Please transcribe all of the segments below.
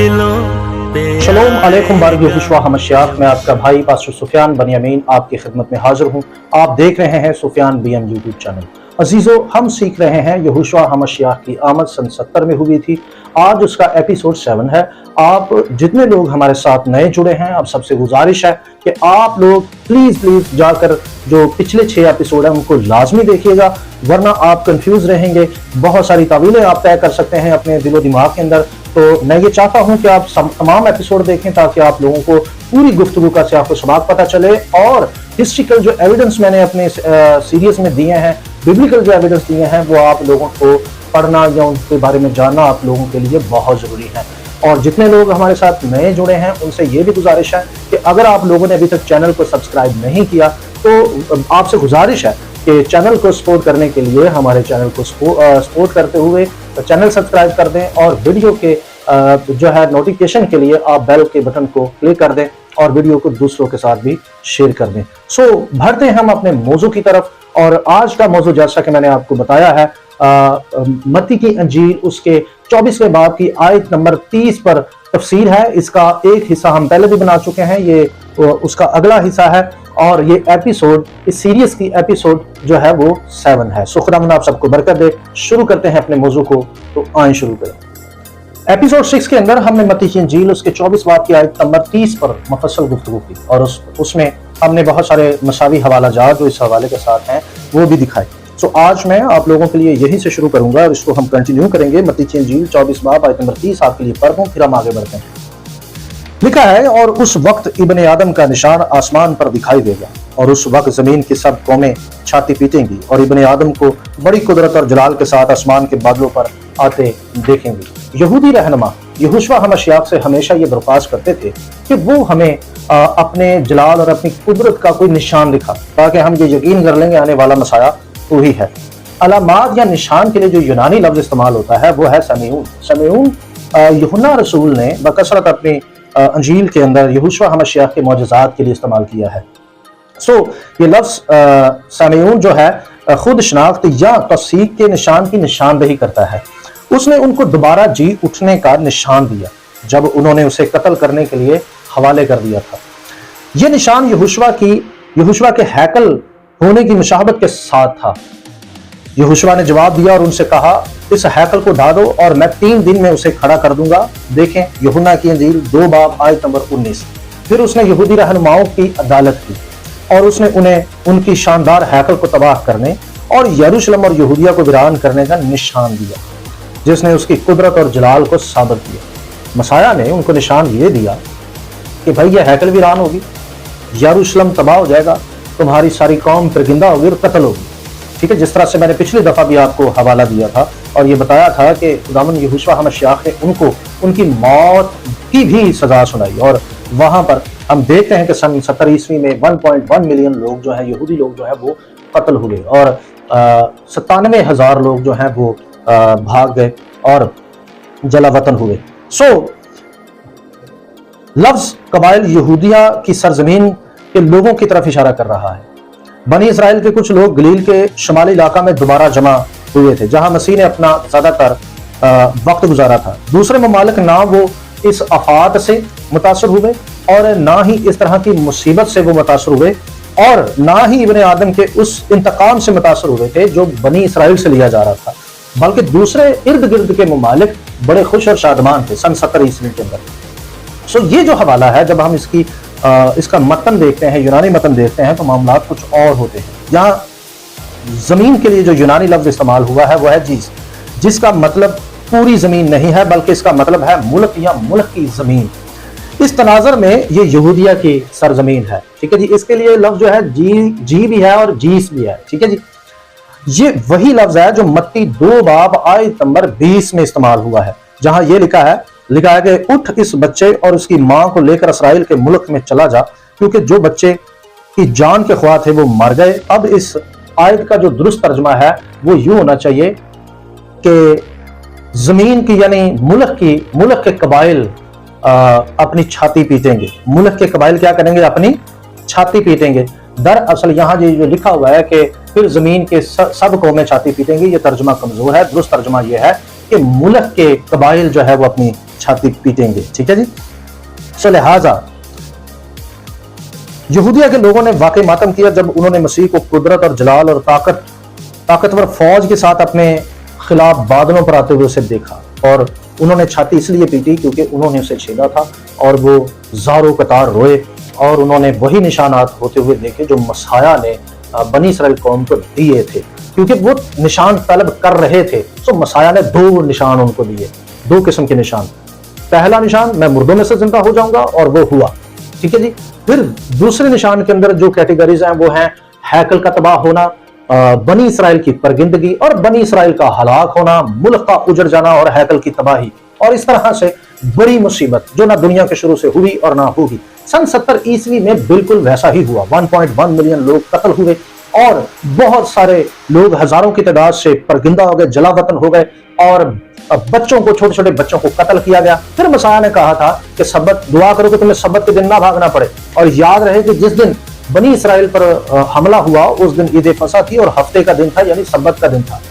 दिलों पे। शलोम अलैकुम बारक यहोशुआ हमशियाख। मैं आपका भाई पास्टर सुफियान बनियामीन आपकी खिदमत में हाजिर हूँ। आप देख रहे हैं सुफियान बीएम यूट्यूब चैनल। अजीजों, हम सीख रहे हैं यहोशुआ हमशियाख की आमद सन 70 में हुई थी। आज उसका एपिसोड 7 है। आप जितने लोग हमारे साथ नए जुड़े हैं, आप सबसे गुजारिश है कि आप लोग प्लीज जाकर जो पिछले 6 एपिसोड है उनको लाजमी देखिएगा, वरना आप कंफ्यूज रहेंगे। बहुत सारी तावीलें आप तय कर सकते हैं अपने दिलो दिमाग के अंदर। तो मैं ये चाहता हूं कि आप तमाम एपिसोड देखें ताकि आप लोगों को पूरी गुफ्तगू का आपको सबक पता चले, और हिस्ट्रिकल जो एविडेंस मैंने अपने सीरीज में दिए हैं, बिब्लिकल जो एविडेंस दिए हैं, वो आप लोगों को पढ़ना या उनके बारे में जानना आप लोगों के लिए बहुत ज़रूरी है। और जितने लोग हमारे साथ नए जुड़े हैं उनसे ये भी गुजारिश है कि अगर आप लोगों ने अभी तक चैनल को सब्सक्राइब नहीं किया तो आपसे गुजारिश है कि चैनल को सपोर्ट करने के लिए हमारे चैनल को सपोर्ट करते हुए चैनल सब्सक्राइब कर दें, और वीडियो के जो है नोटिफिकेशन के लिए आप बेल के बटन को क्लिक कर दें और वीडियो को दूसरों के साथ भी शेयर कर दें। सो बढ़ते हैं हम अपने मौजू की तरफ। और आज का मौजू, जैसा कि मैंने आपको बताया है, मत्ती की अंजील उसके 24वें बाब की आयत नंबर 30 पर तफसीर है। इसका एक हिस्सा हम पहले भी बना चुके हैं, ये उसका अगला हिस्सा है, और ये एपिसोड, इस सीरीज की एपिसोड जो है वो 7 है। सो खुदावंद आप सबको बरकत दे। शुरू करते हैं अपने मौजू को, तो आए शुरू करें। एपिसोड 6 के अंदर हमने मत्ती की अंजील उसके 24 बाब की आयत नंबर 30 पर मुफस्सल गुफ्तगू की, और उसमें हमने बहुत सारे मसावी हवाला जात जो इस हवाले के साथ हैं वो भी दिखाए। सो आज मैं आप लोगों के लिए यहीं से शुरू करूंगा और इसको हम कंटिन्यू करेंगे। मत्ती की अंजील 24 बाब आयत नंबर 30 आपके लिए पढ़ दूं, फिर हम आगे बढ़ते हैं। लिखा है, और उस वक्त इब्ने आदम का निशान आसमान पर दिखाई देगा, और उस वक्त जमीन की सब कौमें छाती पीटेंगी और इब्ने आदम को बड़ी कुदरत और जलाल के साथ आसमान के बादलों पर आते देखेंगे। यहूदी रहनुमा यहोशुआ हमशियाख से हमेशा ये दरख्वास्त करते थे कि वो हमें अपने जलाल और अपनी कुदरत का कोई निशान दिखा, ताकि हम ये यकीन कर लेंगे आने वाला मसाया वही है। अलामात या निशान के लिए जो यूनानी लफ्ज इस्तेमाल होता है वो है समीऊन। समीऊन यूहन्ना रसूल ने बकसरत अपनी अंजील के अंदर यहोशुआ हमशियाख के मौजज़ात के लिए इस्तेमाल किया है। सो ये लफ्ज समीऊन जो है खुद शनाख्त या तस्दीक के निशान की निशानदही करता है। उसने उनको दोबारा जी उठने का निशान दिया जब उन्होंने उसे कत्ल करने के लिए हवाले कर दिया था। यह निशान यहोशुआ के हैकल होने की मुशाहबत के साथ था। यहोशुआ ने जवाब दिया और उनसे कहा, इस हैकल को ढा दो और मैं 3 दिन में उसे खड़ा कर दूंगा। देखें यूहन्ना की अंजील 2 बाब आयत नंबर 19। फिर उसने यहूदी रहनुमाओं की अदालत की और उसने उन्हें उनकी शानदार हैकल को तबाह करने और यरूशलेम और यहूदिया को वीरान करने का निशान दिया, जिसने उसकी कुदरत और जलाल को साबित किया। मसाया ने उनको निशान ये दिया कि भाई यह हैकल वीरान होगी, यरूशलेम तबाह हो जाएगा, तुम्हारी सारी कौम फिरगिंदा होगी और कत्ल होगी। ठीक है, जिस तरह से मैंने पिछली दफा भी आपको हवाला दिया था और ये बताया था कि खुदावंद यहोशुआ हमशियाख ने उनको उनकी मौत की भी सजा सुनाई। और वहां पर हम देखते हैं कि सन 70 ईस्वी में 1.1 मिलियन लोग जो है, यहूदी लोग जो है वो कत्ल हुए, और 97,000 लोग जो हैं वो भाग गए और जलावतन हुए। सो लफ्ज कबाइल यहूदिया की सरजमीन के लोगों की तरफ इशारा कर रहा है। बनी इसराइल के कुछ लोग गलील के शुमाली इलाका में दोबारा जमा हुए थे, जहां मसीह ने अपना ज्यादातर वक्त गुजारा था। दूसरे ममालिक ना वो इस आफात से मुतासर हुए और ना ही इस तरह की मुसीबत से वो मुतासर हुए, और ना ही इब्ने आदम के उस इंतकाम से मुतासर हुए थे जो बनी इसराइल से लिया जा रहा था, बल्कि दूसरे इर्द गिर्द के ममालिक बड़े खुश और शादमान थे सन 70 ईस्वी के अंदर। सो ये जो हवाला है, जब हम इसका मतन देखते हैं, यूनानी मतन देखते हैं, तो मामला कुछ और होते हैं। यहाँ जमीन के लिए जो यूनानी लफ्ज इस्तेमाल हुआ है वो है जीस, जिसका मतलब पूरी जमीन नहीं है, बल्कि इसका मतलब है मुल्क या मुल्क की जमीन। इस तनाजर में ये यहूदिया की सरजमीन है। ठीक है जी, इसके लिए लफ्ज जो है जी भी है और जीस भी है। ठीक है जी, ये वही लफ्ज है जो मत्ती 2 बाब आयत नंबर 20 में इस्तेमाल हुआ है, जहां ये लिखा है कि उठ इस बच्चे और उसकी मां को लेकर इसराइल के मुल्क में चला जा, क्योंकि जो बच्चे की जान के ख्वाह थे वो मर गए। अब इस आयत का जो दुरुस्त तर्जमा है वो यूं होना चाहिए कि जमीन की यानी मुल्क के कबाइल अपनी छाती पीटेंगे। मुल्क के कबाइल क्या करेंगे? अपनी छाती पीटेंगे। दरअसल यहाँ जो लिखा हुआ है कि फिर जमीन के सब कौमें छाती पीटेंगे, ये तर्जुमा कमजोर है। दुरुस्त तर्जुमा ये है कि मुल्क के कबाइल जो है वो अपनी छाती पीटेंगे। ठीक है जी। सो लिहाजा यहूदिया के लोगों ने वाकई मातम किया जब उन्होंने मसीह को कुदरत और जलाल और ताकतवर फौज के साथ अपने खिलाफ बादलों पर आते हुए उसे देखा, और उन्होंने छाती इसलिए पीटी क्योंकि उन्होंने उसे छेड़ा था और वो ज़ारो कतार रोए, और उन्होंने वही निशानात होते हुए देखे जो मसाया ने बनी इसराइल कौम को दिए थे, क्योंकि वो निशान तलब कर रहे थे। तो मसाया ने दो निशान उनको दिए, दो किस्म के निशान। पहला निशान, मैं मुर्दों में से जिंदा हो जाऊंगा, और वो हुआ। ठीक है जी। फिर दूसरे निशान के अंदर जो कैटेगरीज हैं वो हैं हैकल का तबाह होना, बनी इसराइल की परगिंदगी और बनी इसराइल का हलाक होना, मुल्क का उजड़ जाना और हैकल की तबाही, और इस तरह से बड़ी मुसीबत जो ना दुनिया के शुरू से हुई और ना होगी। सन 70 ईस्वी में बिल्कुल वैसा ही हुआ। 1.1 मिलियन लोग कत्ल हुए और बहुत सारे लोग हजारों की तादाद से परगिंदा हो गए, जलावतन हो गए, और बच्चों को, छोटे छोटे बच्चों को कत्ल किया गया। फिर मसीह ने कहा था कि सब्बत दुआ करो कि तुम्हें सब्बत के दिन ना भागना पड़े, और याद रहे कि जिस दिन बनी इसराइल पर हमला हुआ उस दिन ईद फसा थी और हफ्ते का दिन था, यानी सब्बत का दिन था।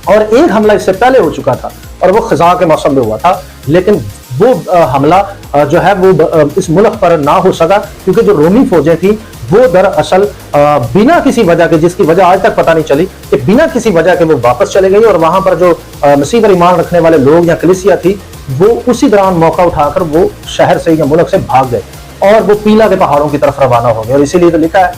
और एक हमला इससे पहले हो चुका था और वो खिजा के मौसम में हुआ था, लेकिन वो हमला जो है वो इस मुल्क पर ना हो सका क्योंकि जो रोमी फौजें थी वो दरअसल बिना किसी वजह के, जिसकी वजह आज तक पता नहीं चली, कि बिना किसी वजह के वो वापस चले गई, और वहां पर जो मसीह पर ईमान रखने वाले लोग या कलीसिया थी वो उसी दौरान मौका उठाकर वो शहर से या मुल्क से भाग गए और वो पीला के पहाड़ों की तरफ रवाना हो गए। और इसीलिए तो लिखा है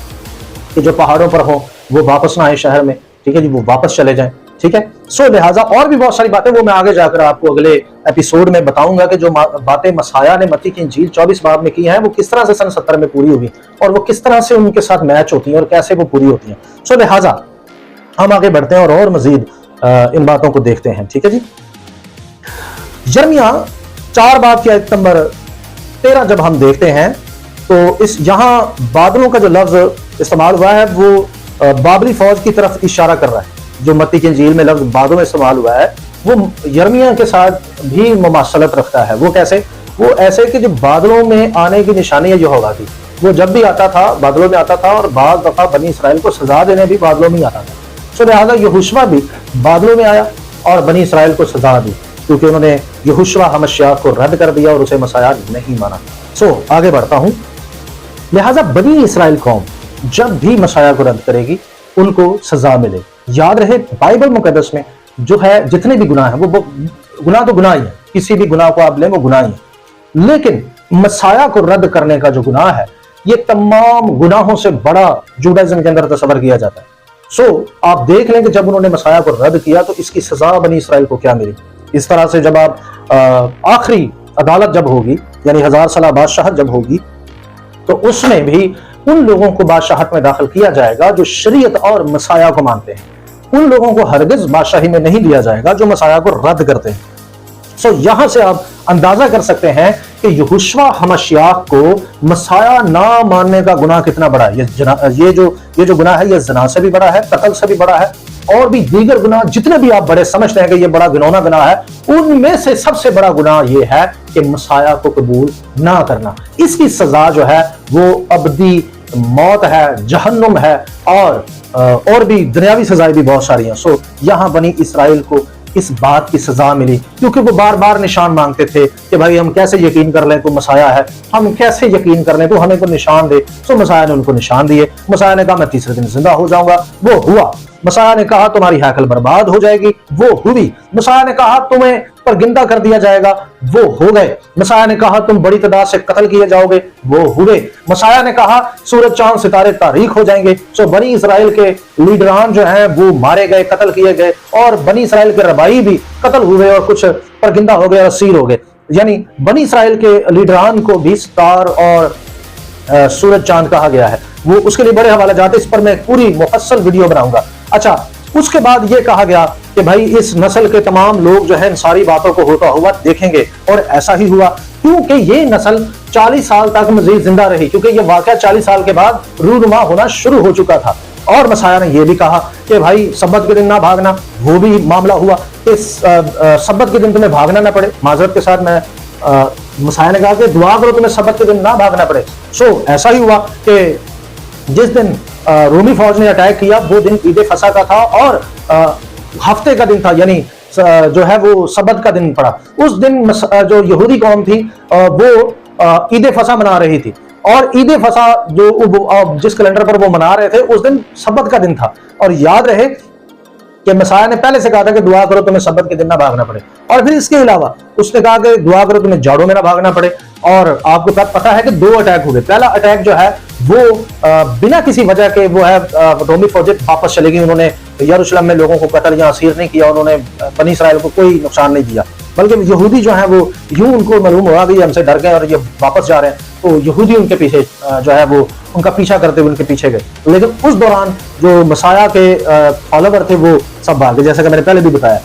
कि जो पहाड़ों पर हो वो वापस ना आए शहर में। ठीक है जी, वो वापस चले जाएं। ठीक है। सो लिहाजा और भी बहुत सारी बातें वो मैं आगे जाकर आपको अगले एपिसोड में बताऊंगा कि जो बातें मसाया ने मत्ती की इंजील 24 बाब में की हैं वो किस तरह से सन 70 में पूरी हुई और वो किस तरह से उनके साथ मैच होती हैं और कैसे वो पूरी होती हैं। सो लिहाजा हम आगे बढ़ते हैं और मजीद इन बातों को देखते हैं। ठीक है जी। यिर्मयाह 4 बाब की आयत नंबर 13 जब हम देखते हैं तो इस यहाँ बादलों का जो लफ्ज इस्तेमाल हुआ है वो बाबरी फौज की तरफ इशारा कर रहा है। जो मत्ती की इंजील में लफ्ज बादलों में इस्तेमाल हुआ है वो यिर्मयाह के साथ भी मुमासलत रखता है। वो कैसे? वो ऐसे कि जो बादलों में आने की निशानी यहोवा थी, वो जब भी आता था बादलों में आता था और बाज़ दफा बनी इसराइल को सजा देने भी बादलों में ही आता था। सो लिहाजा यहोशुआ भी बादलों में आया और बनी इसराइल को सजा दी क्योंकि उन्होंने यहोशुआ हमश्याह को रद्द कर दिया और उसे मसाया नहीं माना। सो आगे बढ़ता हूं। लिहाजा बनी इसराइल कौम जब भी मसाया को रद्द करेगी उनको सजा मिलेगी। याद रहे बाइबल मुकद्दस में जो है जितने भी गुनाह हैं वो गुनाह तो गुनाह ही है, किसी भी गुनाह को आप लें वो गुनाह ही है, लेकिन मसाया को रद्द करने का जो गुनाह है ये तमाम गुनाहों से बड़ा जुडाइज्म के अंदर तस्वर किया जाता है। सो आप देख लें कि जब उन्होंने मसाया को रद्द किया तो इसकी सजा बनी इसराइल को क्या मिली। इस तरह से जब आप आखिरी अदालत जब होगी यानी 1000 साल बादशाहत जब होगी तो उसमें भी उन लोगों को बादशाहत में दाखिल किया जाएगा जो शरीयत और मसाया को मानते हैं। उन लोगों को हरगिज बादशाही में नहीं लिया जाएगा जो मसाया को रद्द करते हैं। सो यहां से आप अंदाजा कर सकते हैं कि यहोशुआ हमश्याह को मसाया ना मानने का गुनाह कितना बड़ा है। ये जो गुनाह है ये ज़िना से भी बड़ा है, कत्ल से भी बड़ा है, और भी दीगर गुनाह जितने भी आप बड़े समझते हैं कि ये बड़ा घिनौना गुनाह है, उनमें से सबसे बड़ा गुनाह ये है कि मसाया को कबूल ना करना। इसकी सजा जो है वो अबदी मौत है, जहन्नुम है, और भी दुनियावी सजाएं भी बहुत सारी हैं। सो यहाँ बनी इसराइल को इस बात की सजा मिली क्योंकि वो बार बार निशान मांगते थे कि भाई हम कैसे यकीन कर लें तो मसाया है, हम कैसे यकीन कर लें तो हमें को निशान दे। सो मसाया ने उनको निशान दिए। मसाया ने कहा मैं तीसरे दिन जिंदा हो जाऊंगा, वो हुआ। मसाया ने कहा तुम्हारी हैकल बर्बाद हो जाएगी, वो हुई। मसाया ने कहा तुम्हें परगिंदा कर दिया जाएगा, वो हो गए। मसाया ने कहा तुम बड़ी तादाद से कत्ल किए जाओगे, वो हुए। मसाया ने कहा सूरज चांद सितारे तारीख हो जाएंगे। सो बनी इसराइल के लीडरान जो हैं वो मारे गए, कत्ल किए गए, और बनी इसराइल के रबाई भी कत्ल हुए और कुछ परगिंदा हो गए और असीर हो गए। यानी बनी इसराइल के लीडरान को भी स्टार और सूरज चांद कहा गया है। वो उसके लिए बड़े हवाले जाते, इस पर मैं पूरी मुफस्सल वीडियो बनाऊंगा। अच्छा, उसके बाद ये कहा गया कि भाई इस नस्ल के तमाम लोग जो है इन सारी बातों को होता हुआ देखेंगे, और ऐसा ही हुआ क्योंकि ये नस्ल 40 साल तक मजीद जिंदा रही, क्योंकि ये वाकया 40 साल के बाद रूनुमा होना शुरू हो चुका था। और मसाया ने यह भी कहा कि भाई सब्बत के दिन ना भागना, वो भी मामला हुआ कि सब्बत के दिन तुम्हें भागना ना पड़े। माजरत के साथ मैं मसाया ने कहा कि दुआ करो तुम्हें सब्बत के दिन ना भागना पड़े। सो ऐसा ही हुआ कि जिस दिन रोमी फौज ने अटैक किया वो दिन ईद फसा का था और हफ्ते का दिन था, यानी जो है वो सबत का दिन पड़ा। उस दिन जो यहूदी कौम थी वो ईद फसा मना रही थी, और ईद फसा जो जिस कैलेंडर पर वो मना रहे थे उस दिन सबत का दिन था। और याद रहे कि मसाया ने पहले से कहा था कि दुआ करो तुम्हें सबत के दिन ना भागना पड़े, और फिर इसके अलावा उसने कहा कि दुआ करो तुम्हें जाड़ों में ना भागना पड़े। और आपको पता है कि 2 अटैक हुए। पहला अटैक जो है वो बिना किसी वजह के वो है रोमी फौजें वापस चली गई, उन्होंने यरूशलेम में लोगों को कत्ल या असीर नहीं किया, उन्होंने बनी इसराइल को कोई नुकसान नहीं दिया, बल्कि यहूदी जो है वो यूं उनको मालूम हुआ कि हमसे डर गए और ये वापस जा रहे हैं, तो यहूदी उनके पीछे जो है वो उनका पीछा करते हुए उनके पीछे गए। लेकिन उस दौरान जो मसाया के फॉलोवर थे वो सब भागे, जैसा कि मैंने पहले भी बताया।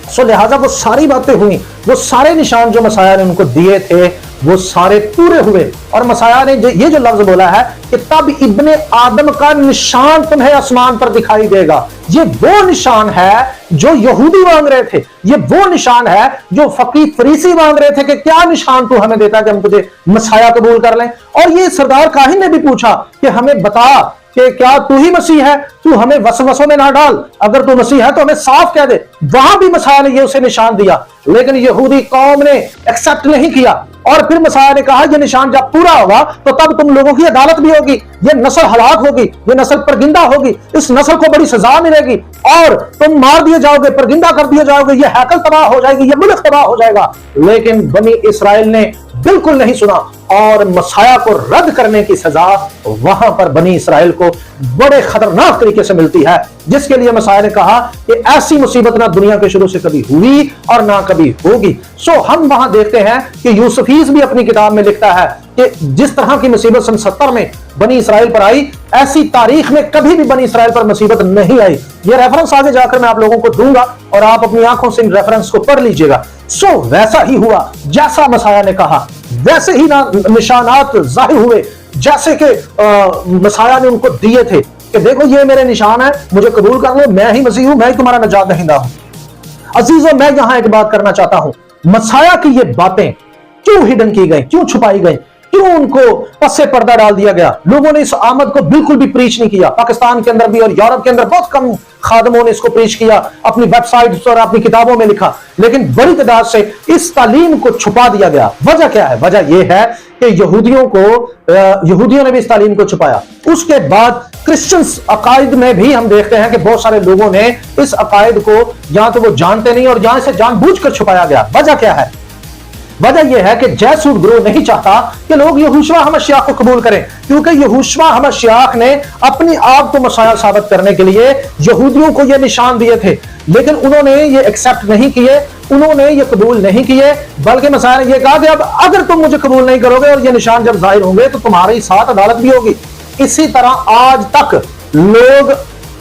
सो लिहाजा वो सारी बातें हुई, वो सारे निशान जो मसाया ने उनको दिए थे वो सारे पूरे हुए। और मसाया ने ये जो लफ्ज बोला है कि तब इब्ने आदम का निशान तुम्हें आसमान पर दिखाई देगा, ये वो निशान है जो यहूदी मांग रहे थे, ये वो निशान है जो फकीह फरीसी मांग रहे थे कि क्या निशान तू हमें देता कि हम तुझे मसाया कबूल कर लें। और ये सरदार काहिन ने भी पूछा कि हमें बता कि क्या तू ही मसीह है, तू हमें वसवसों में ना डाल, अगर तू मसीह है तो हमें साफ कह दे। वहां भी मसाया ने ये उसे निशान दिया, लेकिन यहूदी कौम ने एक्सेप्ट नहीं किया। और फिर मसाया ने कहा ये निशान जब पूरा होगा तो तब तुम लोगों की अदालत भी होगी, ये नस्ल हलाक होगी, ये नस्ल परगिंदा होगी, इस नस्ल को बड़ी सजा मिलेगी और तुम मार दिए जाओगे, परगिंदा कर दिए जाओगे, ये हैकल तबाह हो जाएगी, ये मुल्क तबाह हो जाएगा। लेकिन बनी इसराइल ने बिल्कुल नहीं सुना और मसाया को रद्द करने की सजा वहां पर बनी इसराइल को बड़े खतरनाक तरीके से मिलती है, जिसके लिए मसाया ने कहा कि ऐसी मुसीबत ना दुनिया के शुरू से कभी हुई और ना कभी होगी। सो हम वहां देखते हैं कि यूसुफीस भी अपनी किताब में लिखता है कि जिस तरह की मुसीबत सन 70 में बनी इसराइल पर आई, ऐसी तारीख में कभी भी बनी इसराइल पर मुसीबत नहीं आई। ये रेफरेंस आगे जाकर मैं आप लोगों को दूंगा और आप अपनी आंखों से इन रेफरेंस को पढ़ लीजिएगा। सो वैसा ही हुआ जैसा मसाया ने कहा, वैसे ही निशानात जाहिर हुए जैसे कि मसाया ने उनको दिए थे कि देखो ये मेरे निशान है, मुझे कबूल कर लो, मैं ही मसीह हूं, मैं ही तुम्हारा नजात दहिंदा हूं। अजीजों, मैं यहां एक बात करना चाहता हूं, मसाया की ये बातें क्यों हिडन की गई, क्यों छुपाई गई, क्यों उनको पस्से पर्दा डाल दिया गया? लोगों ने इस आमद को बिल्कुल भी प्रीच नहीं किया। पाकिस्तान के अंदर भी और यूरोप के अंदर बहुत कम खादमों ने इसको प्रीच किया, अपनी वेबसाइट्स और अपनी किताबों में लिखा, लेकिन बड़ी तादाद से इस तालीम को छुपा दिया गया। वजह क्या है? वजह यह है कि यहूदियों ने भी इस तालीम को छुपाया। उसके बाद क्रिश्चियंस अकायद में भी हम देखते हैं कि बहुत सारे लोगों ने इस अकायद को या तो वो जानते नहीं और या इसे जानबूझकर छुपाया गया। वजह क्या है? वजह यह है कि जैसूद ग्रोह नहीं चाहता कि लोग यहोशुआ हमश्याख को कबूल करें, क्योंकि यहोशुआ हमश्याख ने अपनी आप को मसाया साबित करने के लिए यहूदियों को यह निशान दिए थे, लेकिन उन्होंने ये एक्सेप्ट नहीं किए, उन्होंने ये कबूल नहीं किए, बल्कि मसाया ने यह कहा कि अब अगर तुम मुझे कबूल नहीं करोगे और ये निशान जब जाहिर होंगे तो तुम्हारे साथ अदालत भी होगी। इसी तरह आज तक लोग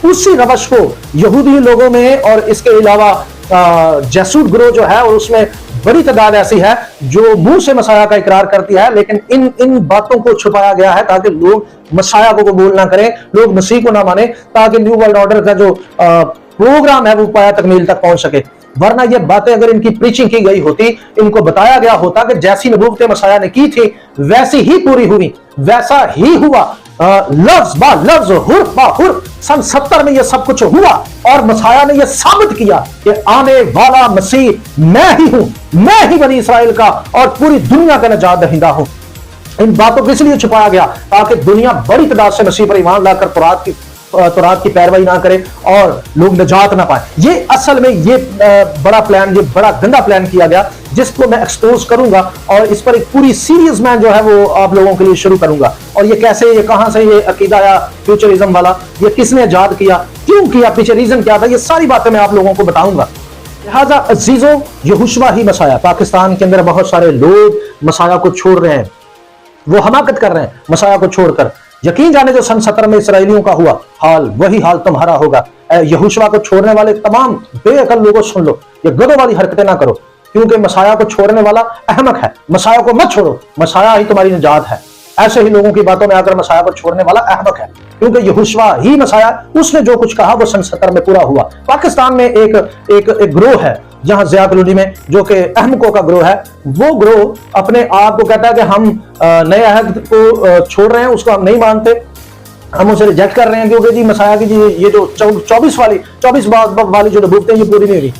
उसी रवश को यहूदी लोगों में और इसके अलावा जैसूद ग्रोह जो है और उसमें बड़ी तादाद ऐसी है जो मुंह से मसाया का इकरार करती है, लेकिन इन बातों को छुपाया गया है ताकि लोग मसाया को कबूल ना करें, लोग मसीह को ना माने, ताकि न्यू वर्ल्ड ऑर्डर का जो प्रोग्राम है वो पाया तकमील तक पहुंच सके। वरना ये बातें अगर इनकी प्रीचिंग की गई होती, इनको बताया गया होता कि जैसी नबूवतें मसाया ने की थी वैसी ही पूरी हुई, वैसा ही हुआ, लफ्ज बा लफ्ज, हुर्फ बा हुर्फ सन 70 में यह सब कुछ हुआ और मसाया ने यह साबित किया कि आने वाला मसीह मैं ही हूं, मैं ही बनी इसराइल का और पूरी दुनिया का नजात दहिंदा हूं। इन बातों को इसलिए छुपाया गया ताकि दुनिया बड़ी तादाद से मसीह पर ईमान लाकर तौरात की पैरवाई ना करे और लोग निजात ना पाए। ये असल में ये बड़ा प्लान, ये बड़ा गंदा प्लान किया गया, जिसको मैं एक्सपोज करूंगा और इस पर एक पूरी सीरीज में जो है वो आप लोगों के लिए शुरू करूंगा। और ये कैसे, ये कहां से ये अकीदा आया फ्यूचरिज्म वाला, ये किसने इजाद किया, क्यों किया, पीछे रीजन क्या था, ये सारी बातें मैं आप लोगों को बताऊंगा। लिहाजा अजीजों, यहोशुआ ही मसाया। पाकिस्तान के अंदर बहुत सारे लोग मसाया को छोड़ रहे हैं, वो हमाकत कर रहे हैं मसाया को छोड़कर। यकीन जाने जो सन 70 में इसराइलियों का हुआ हाल, वही हाल तुम्हारा होगा। यहोशुआ को छोड़ने वाले तमाम बेअकल लोगों सुन लो, ये गधों वाली हरकतें ना करो, क्योंकि मसाया को छोड़ने वाला अहमक है। मसाया को मत छोड़ो, मसाया ही तुम्हारी निजात है। ऐसे ही लोगों की बातों में आकर मसाया को छोड़ने वाला अहमक है, क्योंकि यहोशुआ ही मसाया, उसने जो कुछ कहा वो सन 70 में पूरा हुआ। पाकिस्तान में एक ग्रोह है जहां ज़िया कॉलोनी में, जो कि अहमकों का ग्रोह है, वो ग्रोह अपने आप को कहता है कि हम नए अहद को छोड़ रहे हैं, उसको हम नहीं मानते, हम उसे रिजेक्ट कर रहे हैं, क्योंकि जी मसाया की जी ये जो 24 वाली जो नबूवतें ये पूरी नहीं हुई।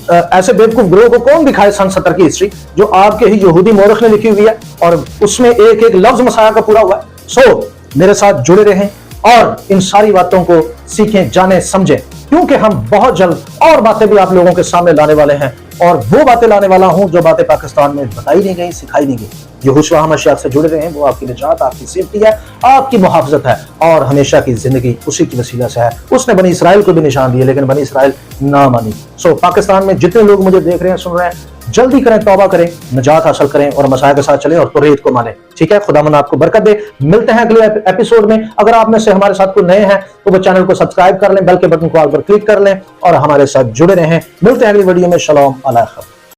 ऐसे बेवकूफ ग्रोह को कौन दिखाए सन 70 की हिस्ट्री जो आपके ही यहूदी मौरख ने लिखी हुई है और उसमें एक एक लफ्ज मसाया का पूरा हुआ है। सो मेरे साथ जुड़े रहें और इन सारी बातों को सीखें, जानें, समझें, क्योंकि हम बहुत जल्द और बातें भी आप लोगों के सामने लाने वाले हैं और वो बातें लाने वाला हूं जो बातें पाकिस्तान में बताई नहीं गई, सिखाई नहीं गई। यहोशुआ हमाशियाह से जुड़े रहे हैं, वो आपकी निजात, आपकी सेफ्टी है, आपकी मुहाफ़ज़त है और हमेशा की जिंदगी उसी की वसीला से है। उसने बनी इसराइल को भी निशान दिए लेकिन बनी इसराइल ना मानी। सो पाकिस्तान में जितने लोग मुझे देख रहे हैं, सुन रहे हैं, जल्दी करें, तौबा करें, निजात हासिल करें और मसाया के साथ चलें और तुर्रीयत को माने। ठीक है, खुदावंद आपको बरकत दे। मिलते हैं अगले एपिसोड में। अगर आप में से हमारे साथ कोई नए हैं तो वो चैनल को सब्सक्राइब कर लें, बेल के बटन को ऑल पर क्लिक कर लें और हमारे साथ जुड़े रहें। मिलते हैं अगली वीडियो में। शलोम अलैकुम।